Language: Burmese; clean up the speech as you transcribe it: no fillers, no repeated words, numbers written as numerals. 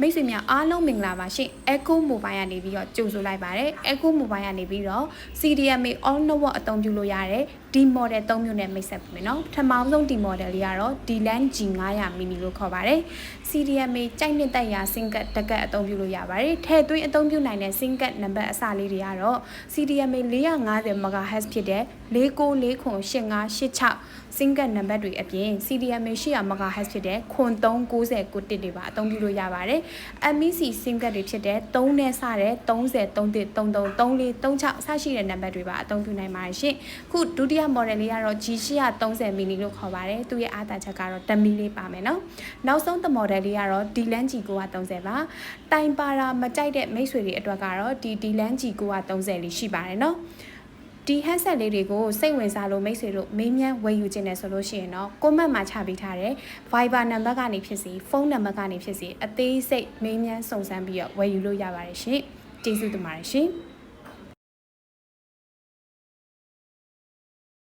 မိတ်ဆွေများအားလုံးမင်္ဂလာပါရှင် Echo Mobile ကနေပြီးတော့ကြိုဆိုလိုက်ပါတယ် Echo Mobile ကနေပြီးတော့ CDMA All Network အသုံးပြုလို့ရတဲ့ဒီ model 3မျိုးနဲ့မိတ်ဆက်ပြီเนาะပထမဆုံးဒီ model လေးကတော့ D-LAN G900 mini လို့ခေါ်ပါတယ် CDMA ကြိုက်နှစ်သက်ရာ SIM card တကတ်အသုံးပြုလို့ရပါတယ်ထည့်သွင်းအသုံးပြုနိုင်တဲ့ SIM card နံပါတ်အစလေးတွေကတော့ CDMA 450 MHz ဖြစ်တဲ့49498586 SIM card နံပါတ်တွေအပြင် CDMA 800 MHz ဖြစ်တဲ့939091တွေပါအသုံးပြုလို့ရပါတယ် MEC SIM card တွေဖြစ်တဲ့3နဲ့စတဲ့30 31 33 34 36အစရှိတဲ့နံပါတ်တွေပါအသုံးပြုနိုင်ပါတယ်ရှင်ခုဒုတိယ model လေးကတော့ G830 mini လို့ခေါ်ပါတယ်သူရဲ့အားသာချက်ကတော့10 mini လေးပါမယ်နော်နောက်ဆုံးthe model လေးကတော့ D-LAN G930 ပါတိုင်ပါတာမကြိုက်တဲ့မိတ်ဆွေတွေအတွက်ကတော့ဒီ D-LAN G930 လေးရှိပါတယ်နော်ဒီ handset လေးတွေကိုစိတ်ဝင်စားလို့မိတ်ဆွေတို့မေးမြန်းဝယ်ယူခြင်းနဲ့ဆိုလို့ရှိရင်တော့ comment မှာချပေးထားတဲ့ Viber နံပါတ်ကနေဖြစ်စီဖုန်းနံပါတ်ကနေဖြစ်စီအသေးစိတ်မေးမြန်းစုံစမ်းပြီးတော့ဝယ်ယူလို့ရပါတယ်ရှင်ကျေးဇူးတင်ပါတယ်ရှင်